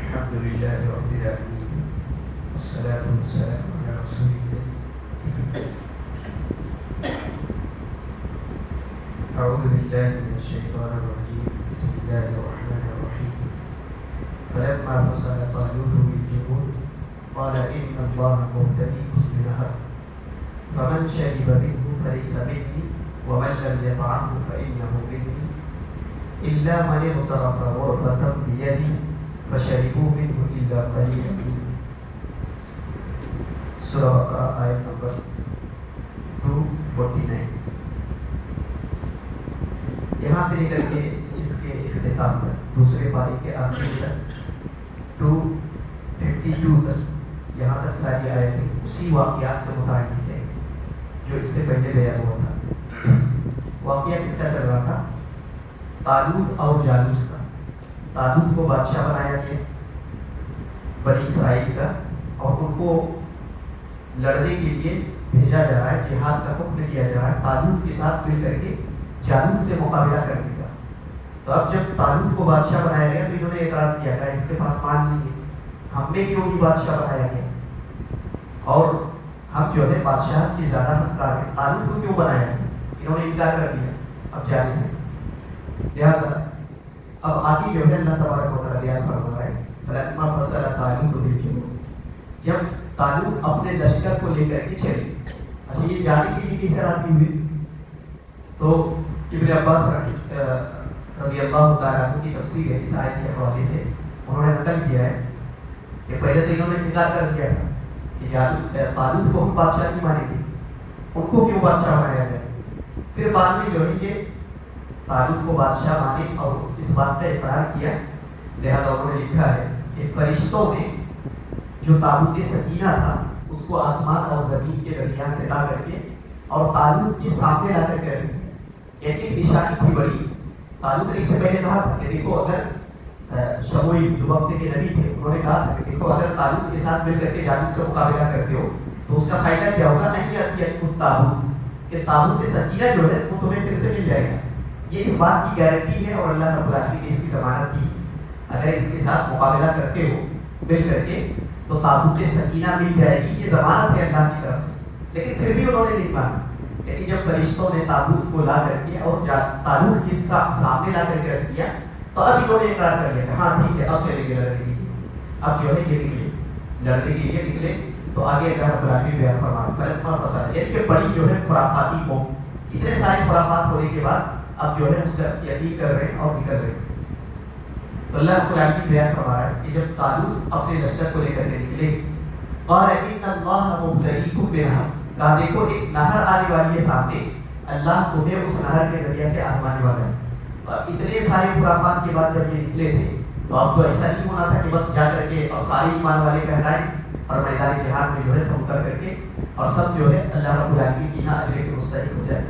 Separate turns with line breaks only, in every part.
الحمد لله رب العالمين والصلاة والسلام على رسول الله. أعوذ بالله من الشيطان الرجيم. بسم الله الرحمن الرحيم. فلما فصل طالوت بالجنود قال إن الله مبتليكم بنهر فمن شرب منه فليس مني ومن لم يطعمه فإنه مني إلا من اغترف غرفة بيده فشربوا منه إلا قليلا منهم. سورہ بقرہ آیت نمبر 249. یہاں سے لے کر کے اس کے اختتام تک دوسرے پارے کے آخری تک 252 تک یہاں تک ساری آیتیں اسی واقعات سے متعلق ہے جو اس سے پہلے بیان ہوا تھا. واقعہ کس کا چل رہا تھا؟ طالوت اور جالوت کا. طالوت کو بادشاہ بنایا گیا بنی اسرائیل کا اور ان کو لڑنے کے لیے بھیجا جا رہا ہے, جہاد کا حکم دیا جا رہا ہے طالوت کے ساتھ مل کر کے جالوت سے مقابلہ کرنے کا. تو اب جب طالوت کو بادشاہ بنایا گیا تو انہوں نے اعتراض کیا کہ ان کے پاس مان نہیں ہے, ہمیں کیوں نہیں بادشاہ بنایا گیا اور ہم جو ہے بادشاہ کی زیادہ حقدار ہیں, طالوت کو کیوں بنایا گیا؟ انہوں نے انکار کر دیا اب جانے سے. لہٰذا اب آگے جو ہے اللہ تبارک و تعالیٰ بیان فرما رہا ہے فلما فصل طالوت بالجنود, جب طالوت اپنے لشکر کو لے کر کے چلے. اچھا, یہ جانے کے لیے کیسے راضی ہوئے؟ تو ابن عباس رضی اللہ تعالیٰ عنہ کی تفسیر ہے اس آیت کے حوالے سے, انہوں نے نقل کیا ہے کہ پہلے تو انہوں نے انکار کر دیا تھا کہ طالوت کو ہم بادشاہ نہیں مانیں گے, ان کو کیوں بادشاہ بنایا گیا. پھر بعد میں جو ہے یہ طالوت کو بادشاہ مانے اور اس بات کا اقرار کیا. لہذا انہوں نے لکھا ہے کہ فرشتوں نے جو تابوت سکینہ تھا اس کو آسمان اور زمین کے درمیان سے لا کر کے اور طالوت کے سامنے لا کر کے رکھ دیا. ایک نشانی تھی بڑی. طالوت نے اس سے پہلے کہا تھا کہ دیکھو اگر شموئیل جو وقت کے نبی تھے انہوں نے کہا تھا کہ دیکھو اگر طالوت کے ساتھ مل کر کے جالوت سے مقابلہ کرتے ہو تو اس کا فائدہ کیا ہوگا؟ نہیں آتی تابوت کہ تابوت سکینہ جو ہے وہ تمہیں پھر سے مل جائے گا. یہ اس بات کی گارنٹی ہے اور اللہ رب العالمین نے اس کی ضمانت دی. اگر اس کے ساتھ مقابلہ کرتے ہو مل کر کے تو تابوت سکینہ مل جائے گی, یہ ضمانت ہے اللہ کی طرف سے. لیکن پھر بھی انہوں نے نہیں مانا. لیکن جب فرشتوں نے تابوت کو لا کر کے اور طالوت کے سامنے لا کر کے رکھ دیا تو اب انہوں نے اقرار کر لیا کہ ہاں ٹھیک ہے اب چلیں گے لڑنے کے لیے. اب جو ہے یہ نکلے لڑنے کے لیے نکلے. تو آگے اللہ رب العالمین بیان فرمایا فلما فصل, یعنی کہ بڑی جو ہے خرافاتی قوم, اتنے سارے خرافات ہونے کے بعد اب جو ہے اس کا یقین کر رہے ہیں اور نکل رہے ہیں. تو اللہ رب العالمین بیان فرما رہا ہے کہ جب طالوت اپنے لشکر کو لے کر کے نکلے قال ان اللہ مبتلیکم بنہر, کہا دیکھو ایک نہر آنے والی ہے سامنے, اللہ تمہیں اس نہر کے ذریعے سے آزمانے والا ہے. اور اتنے سارے خرافات کے بعد جب یہ نکلے تھے تو اب تو ایسا نہیں ہونا تھا کہ بس جا کر کے اور سارے ایمان والے کہلائیں اور میدان جہاد میں جو ہے سب اتر کر کے اور سب جو ہے اللہ رب العالمین کی اجر کے مستحق ہو جائے.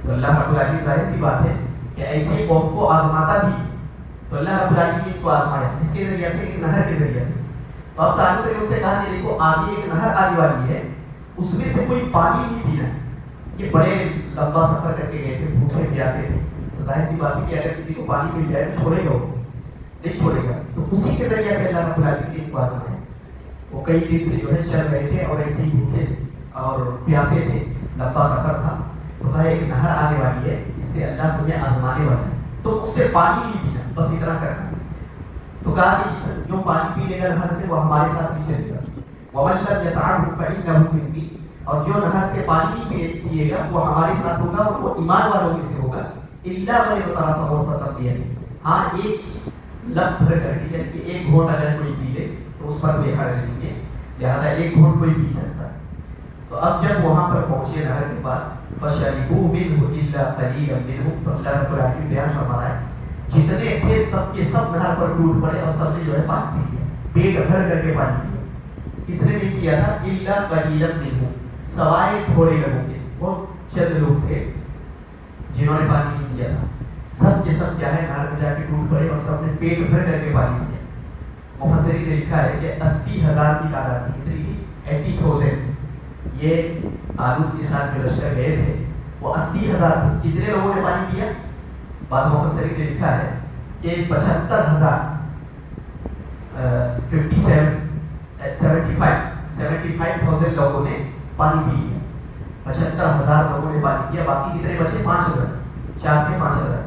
تو اللہ رب العالمین ظاہر سی بات ہے کہ ایسے قوم کو آزماتا بھی, تو اللہ رب العالمین کو آزمایا اس کے ذریعے سے, ایک نہر کے ذریعے سے. تو اب طالوت نے ان سے کہا کہ دیکھو آگے ایک نہر آنے والی ہے, اس میں سے کوئی پانی نہیں پینا. یہ بڑے لمبا سفر کر کے گئے تھے, بھوکے پیاسے تھے, تو ظاہر سی بات ہے کہ اگر کسی کو پانی مل جائے تو چھوڑے گا, نہیں چھوڑے گا. تو اسی کے ذریعے سے اللہ رب العالمین نے ان کو آزمایا. وہ کئی دن سے جو ہے چل رہے تھے اور ایسے ہی بھوکے اور پیاسے تھے, لمبا سفر تھا. تو کہا ایک نہر آنے والی ہے, اس سے اللہ تمہیں آزمانے والا ہے, تو اس سے پانی نہیں پینا, بس اتنا کرنا. تو کہا کہ جو پانی پی لے گا نہر سے وہ ہمارے ساتھ بھی چلے گا. وَمَن لَمْ يَطْعَمْهُ فَإِنَّهُ مِنِّي, اور جو نہر سے پانی نہیں پیے گا وہ ہمارے ساتھ ہوگا اور وہ ایمان والوں میں سے ہوگا. إِلَّا مَنِ اغْتَرَفَ غُرْفَةً بِيَدِهِ, ہاں ایک لب بھر کر کے, یعنی کہ ایک گھونٹ اگر کوئی پی لے تو اس پر کوئی حرج نہیں ہے, لہٰذا ایک گھونٹ کوئی پی سکتا ہے. تو اب جب وہاں پر پہنچے نہر کے پاس فَشَرِبُوا مِنْهُ إِلَّا قَلِيلًا مِنْهُمْ, تو اللہ رب العالمین بیان فرما رہا ہے جتنے تھے سب کے سب نہر پر ٹوٹ پڑے اور سب نے جو ہے پانی پی لیا, پیٹ بھر کر کے پانی پیا. کس نے بھی کیا تھا؟ إِلَّا قَلِيلًا مِنْهُمْ, سوائے تھوڑے لوگوں کے, بہت چند لوگ تھے جنہوں نے پانی نہیں پیا تھا. سب کے سب کیا ہے نہر میں جا کے ٹوٹ پڑے اور سب نے پیٹ بھر کر کے پانی پیا. مفسرین نے لکھا ہے کہ 80,000 کی تعداد تھی, کتنی تھی؟ 80,000. یہ طالوت کے ساتھ جو لشکر گئے تھے وہ 80,000 تھے. کتنے لوگوں نے پانی پیا؟ بعض مفسرین نے لکھا ہے کہ 75,000 75,000 لوگوں نے پانی پی لیا، 75,000 لوگوں نے پانی پیا، باقی کتنے بچے؟ 5,000، 4 سے 5,000،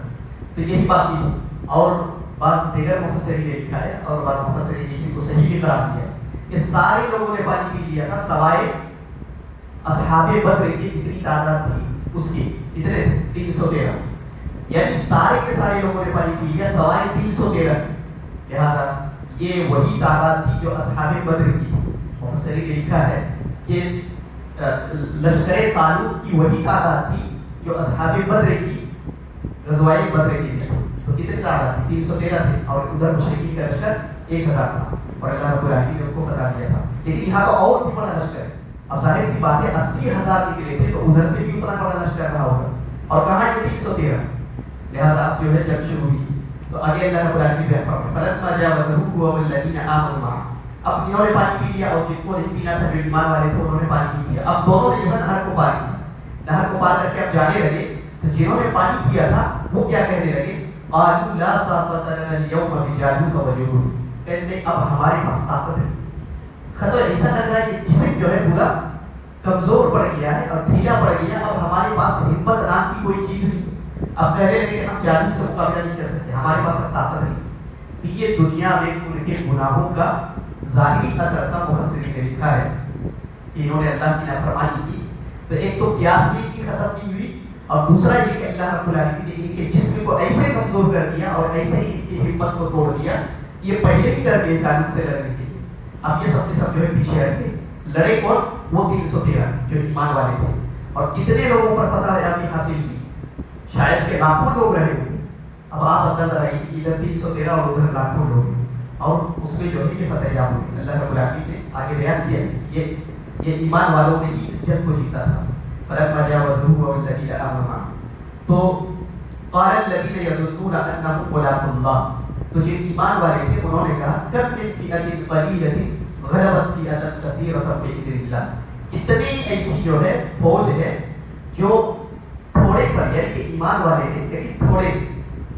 تو یہی باقی ہے۔ اور بعض دیگر مفسرین نے لکھا ہے اور بعض مفسرین نے اسی کو صحیح بھی قرار دیا ہے کہ سارے لوگوں نے پانی پی لیا تھا سوائے اصحاب بدر کی جتنی تعداد تھی اس کی، کتنے تھے؟ 313، یعنی سارے کے سارے لوگوں نے پانی پی لیا سوائے 313، لہذا یہ وہی تعداد تھی جو اصحاب بدر کی تھی۔ مفسرین نے لکھا ہے کہ لشکر طالوت کی وہی تعداد تھی جو اصحاب بدر کی غزوہ بدر کی تھی۔ تو کتنے تعداد تھی؟ 313 تھے، اور ادھر مشرکین کا لشکر 1000 تھا، اور اللہ رب العالمین نے ان کو فتح دیا تھا۔ لیکن یہاں تو اور بھی بڑا لشکر ہے، اب ظاہر سی بات ہے 80,000 نکلے تھے تو ادھر سے بھی اتنا بڑا لشکر رہا ہوگا، اور کہاں یہ 313، لہذا اب جو ہے جنگ شروع ہوئی۔ تو آگے اللہ رب العالمین بیان فرماتے ہیں فلما جاوزه هو والذین آمنوا معه، اب انہوں نے پانی پی لیا اور جن کو نہیں پینا تھا جو ایمان والے تھے انہوں نے پانی پی لیا، اب دونوں نے جو ہے نہر کو پار کیا، نہر کو پار کر کے اب جانے لگے، تو جنہوں نے پانی پیا تھا وہ کیا کہنے لگے؟ قالوا لا طاقت لنا اليوم بجالوت وجنود، کہنے اب ہمارے پاس طاقت ہے۔ خطو ایسا لگ رہا ہے کہ جسم جو ہے پورا کمزور پڑ گیا ہے اور ڈھیلا پڑ گیا، اب ہمارے پاس ہمت نام کی کوئی چیز نہیں، اب کہنے لگے کہ ہم جالوت سے مقابلہ نہیں کر سکتے، ہمارے پاس اب طاقت نہیں۔ تو یہ دنیا میں ان کے گناہوں کا ظاہری اثر تھا۔ مفسرین نے لکھا ہے کہ انہوں نے اللہ کی نافرمانی کی، تو ایک تو پیاس بھی کی ختم نہیں ہوئی، اور دوسرا یہ کہ اللہ رب العالمین نے ان کے جسم کو ایسے کمزور کر دیا اور ایسے ہی ان کی ہمت کو توڑ دیا کہ یہ پہلے ہی ڈر گئے جالوت سے لڑنے کے لیے، اب یہ سب کے سب جو ہے پیچھے ہٹ گئے۔ لڑے کون؟ وہ 313 جو ایمان والے تھے، اور کتنے لوگوں پر فتح حاصل کی؟ شاید کہ لاکھوں لوگ رہے ہوئے۔ اب آپ اندازہ لگائیے کہ ادھر 313 اور ادھر لاکھوں لوگ ہیں، اور اس میں جو ہے یہ فتح یاب ہوئی۔ اللہ رب العالمین نے آگے بیان کیا یہ ایمان والوں نے ہی اس جنگ کو جیتا تھا۔ فلما جاوزه هو والذین آمنوا معه، تو قال الذین یظنون انهم ملاقو اللہ، تو جن ایمان والے تھے انہوں نے کہا کم من فئۃ قلیلۃ غلبت فئۃ کثیرۃ بإذن اللہ، کتنی ایسی جو ہے فوج ہے جو تھوڑے پر، یعنی کہ ایمان والے ہیں لیکن تھوڑے،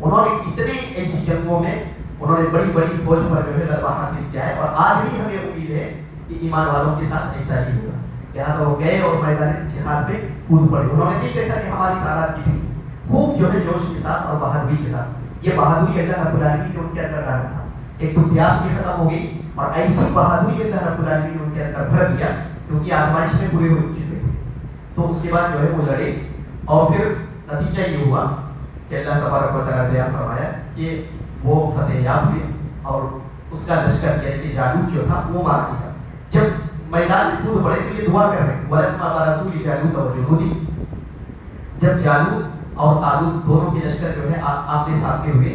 انہوں نے کتنی ایسی جنگوں میں انہوں نے بڑی بڑی فوج پر جو ہے غلبہ حاصل کیا ہے، اور آج بھی ہمیں امید ہے کہ ایمان والوں کے ساتھ ایسا ہی ہوگا۔ لہٰذا وہ گئے اور میدان جہاد میں کود پڑے، انہوں نے نہیں دیکھا کہ ہماری تعداد کتنی، خوب جو ہے جوش کے ساتھ اور بہادری کے ساتھ، یہ بہادری اللہ رب العالمین نے ان کے اندر ڈالا تھا۔ ایک تو پیاس بھی ختم ہو گئی، اور ایسی بہادری اللہ رب العالمین نے ان کے اندر بھر دیا کیونکہ آزمائش میں پورے ہو چکے تھے۔ تو اس کے بعد جو ہے وہ لڑے، اور پھر نتیجہ یہ ہوا کہ اللہ تبارک و تعالیٰ نے بیان فرمایا کہ وہ فتح یاب ہوئے، اور اس کا لشکر یعنی کہ جالوت جو تھا وہ مار دیا۔ جب میدان میں کود پڑے تو یہ دعا کر رہے ہیں وَلَمَّا بَرَزُوا لِجَالُوتَ وَجُنُودِهِ، جب جالوت اور طالوت دونوں کے لشکر جو ہے آمنے سامنے ہوئے،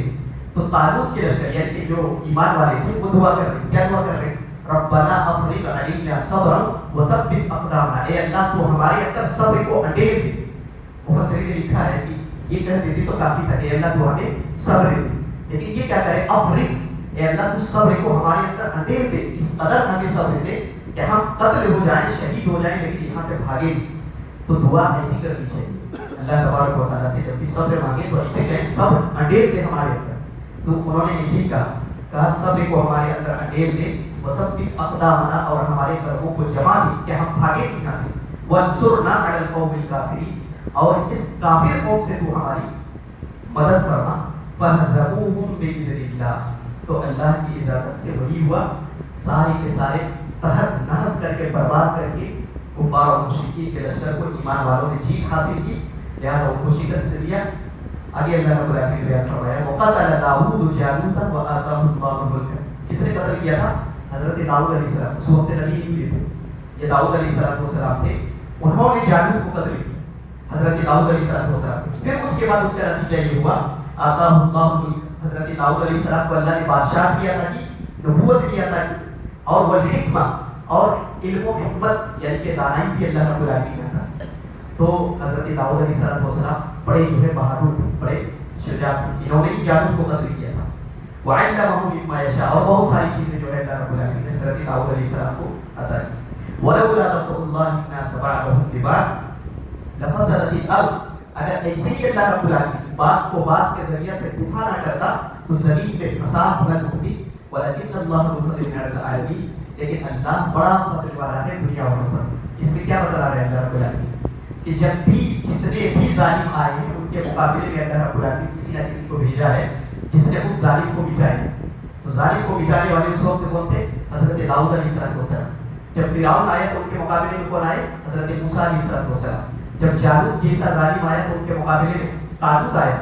تو طالوت کے لشکر یعنی کہ جو ایمان والے تھے وہ دعا کر رہے ہیں، کیا دعا کر رہے ہیں؟ رَبَّنَا أَفْرِغْ عَلَيْنَا صَبْرًا وَثَبِّتْ أَقْدَامَنَا، اے اللہ تو ہمارے اندر صبر کو انڈیل دے۔ مفسرین نے لکھا ہے کہ یہ کہہ دیتے تو کافی تھا کہ اللہ تو ہمیں صبر دے، لیکن یہ کیا کرے؟ افرغ، اے اللہ تو صبر کو ہمارے اندر انڈیل دے، اس قدر ہمیں صبر دے کہ ہم قتل ہو جائیں، شہید ہو جائیں، لیکن یہاں سے بھاگیں۔ تو دعا ایسی کرنی چاہیے اللہ تبارک و تعالیٰ سے، جب بھی صبر مانگے تو ایسے کہیں صبر انڈیل دے ہمارے اندر۔ تو انہوں نے ایسے ہی کہا صبر کو ہمارے اندر انڈیل دے، وثبت اقدامنا، اور ہمارے قدموں کو جما دے کہ ہم بھاگیں یہاں سے، وانصرنا علی القوم الکافرین، اور اس کافر قوم سے تو ہماری مدد فرما۔ فہزموہم بإذن اللہ، تو اللہ کی اجازت سے وہی ہوا، سارے کے سارے تہس نہس کر کے برباد کر کے کفار اور مشرکین کے لشکر کو ایمان والوں نے جیت حاصل کی، لہٰذا ان کو شکست دیا۔ آگے اللہ رب العالمین نے بیان فرمایا وقتل داؤد جالوتا وآتاہ اللہ الملک، کس نے قتل کیا تھا؟ حضرت داؤد علیہ السلام، اس وقت نبی نہیں ہوئے تھے، یہ داؤد علیہ السلام تھے، انہوں نے جالوت کو قتل کیا، حضرت داؤد علیہ السلام۔ پھر اس کے بعد اس کا نتیجہ یہ ہوا آتاہ اللہ الملک، حضرت داؤد علیہ السلام کو اللہ نے بادشاہ بھی عطا کی، نبوت بھی عطا کی، اور والحکمہ، اور علم و حکمت یعنی کہ دانائی بھی اللہ رب العالمین نے عطا کی۔ تو حضرت داؤد علیہ السلام بڑے جو ہے بہادر تھے، بڑے شجاع تھے، انہوں نے جالوت کو قتل کیا تھا۔ وعلمہ مما یشاء، اور بہت ساری چیزیں جو ہے اللہ رب العالمین نے حضرت داؤد علیہ السلام کو عطا کی۔ ولولا دفع اللہ الناس بعضهم ببعض لفسدت الارض، اگر ایسے ہی اللہ رب العالمین بعض کو بعض کے ذریعے سے دفاع نہ کرتا تو زمین میں فساد نہ ہوتی۔ ولکن اللہ ذو فضل علی العالمین، لیکن اللہ بڑا فضل والا ہے دنیا والوں پر. اس میں کیا بتا رہا ہے اللہ رب العالمین کہ جب بھی جتنے بھی ظالم آئے ہیں ان کے مقابلے میں اللہ رب العالمین کسی نہ کسی کو بھیجا ہے جس نے اس ظالم کو مٹایا. تو ظالم کو مٹانے والے اس وقت کون تھے؟ حضرت داؤد علیہ السلام. جب فرعون آیا تو ان کے مقابلے میں کون آئے؟ حضرت موسیٰ علیہ السلام. جب جالوت جیسا ظالم آیا تو ان کے مقابلے میں طالوت آیا.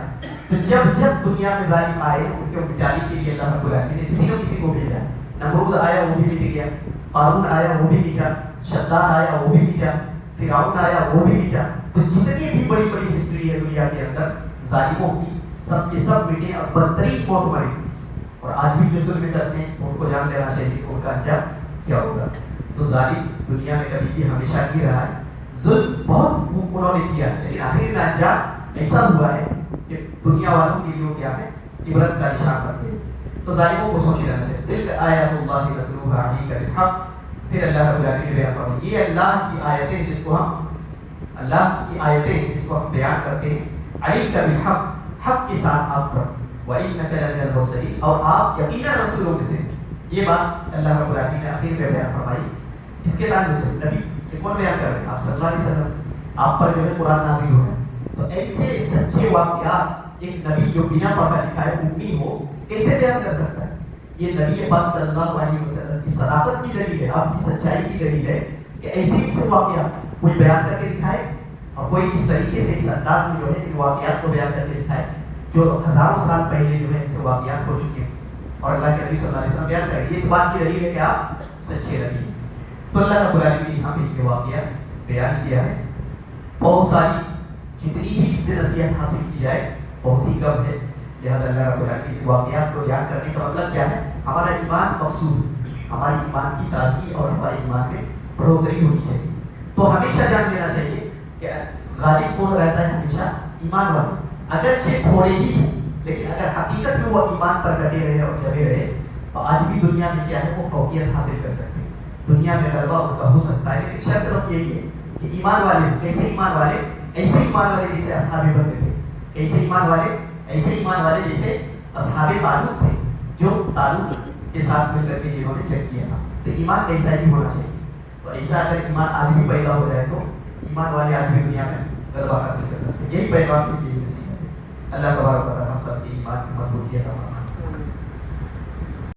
تو جب دنیا میں ظالم آئے ان کو مٹانے کے لیے اللہ رب العالمین نے کسی نہ کسی کو بھیجا. نمرود آیا وہ بھی مٹ گیا, قارون آیا وہ بھی مٹا, شداد آیا وہ بھی مٹا, فرعون آیا وہ بھی مٹا. تو جتنی بھی بڑی بڑی ہسٹری ہے دنیا کے اندر ظالموں کی, سب کے سب مٹے اور بدترین موت مرے. اور آج بھی جو ظلم کرتے ہیں ان کو جان لینا چاہیے کہ ان کا انجام کیا ہوگا. تو ظالم دنیا میں کبھی بھی ہمیشہ کی رہا ہے, ظلم بہت انہوں نے کیا, لیکن آخر میں انجام ایسا ہوا ہے کہ دنیا والوں کے لیے کیا ہے, عبرت کا نشان بنتے ہیں. تو ظالموں کو سوچ لینا چاہیے. تلک آیات اللہ نتلوها علیک بالحق. پھر اللہ رب العالمین نے بیان فرمایا یہ اللہ کی آیتیں جس کو ہم بیان کرتے ہیں, علیک بالحق, حق کے ساتھ آپ پر, وَإِنَّكَ لَمِنَ الْمُرْسَلِينَ, اور آپ یقیناً رسولوں میں سے. یہ بات اللہ رب العالمین نے آخر میں بیان فرمائی. اس کے تعلق سے نبی یہ کون بیان کر رہے ہیں؟ آپ صلی اللہ علیہ وسلم, آپ پر جو ہے قرآن نازل ہو رہا ہے. تو ایسے سچے واقعات ایک نبی جو بنا پڑھا لکھا ہے, امی ہو, کیسے بیان کر سکتا ہے؟ یہ نبی پاک صلی اللہ علیہ وسلم کی صداقت کی دلیل ہے, آپ کی سچائی کی دلیل ہے کہ ایسے واقعات کوئی بیان کر کے دکھائے, اور کوئی اس طریقے سے اس انداز میں جو ہے ان واقعات کو بیان کر کے دکھائے جو ہزاروں سال پہلے جو ہے ایسے واقعات ہو چکے ہیں. اور اللہ کے نبی صلی اللہ علیہ وسلم بیان کریں, اس بات کی دلیل ہے کہ آپ سچے نبی ہیں. تو اللہ رب العالمین نے ہمیں یہ واقعہ بیان کیا ہے. بہت ساری جتنی بھی اس سے نصیحت حاصل کی جائے بہت ہی کم ہے. لہٰذا اللہ رب العالمین واقعات کو بیان کرنے کا مطلب کیا ہے؟ ہمارا ایمان مقصود, ہماری ایمان کی تازگی اور ہمارے ایمان میں بڑھوتری ہونی چاہیے. تو ہمیشہ جان لینا چاہیے کہ غالب کون رہتا ہے؟ ہمیشہ ایمان والے. اگرچہ تھوڑے ہی ہیں, لیکن اگر حقیقت میں وہ ایمان پر ڈٹے رہے اور جمے رہے تو آج بھی دنیا میں کیا ہے, وہ فوقیت حاصل کر سکتے ہیں. دنیا میں غلبہ ان کا ہو سکتا ہے, لیکن شرط بس یہی ہے کہ ایمان والے. کیسے ایمان والے؟ ایسے ایمان والے جیسے اصحاب بدر تھے. کیسے ایمان والے؟ ایسے ایمان والے جیسے اصحاب طالوت تھے, جو طالوت کے ساتھ مل کر کے جنہوں نے چیک کیا تھا. تو ایمان ایسا ہی ہونا چاہیے. تو ایسا اگر ایمان آج بھی پیدا ہو جائے تو ایمان والے آج بھی دنیا میں غلبہ حاصل کر سکتے ہیں. یہی پیغام کی نصیحت ہے. اللہ تبارک و تعالی ہم سب کی ایمان کی مضبوطی عطا فرمائے.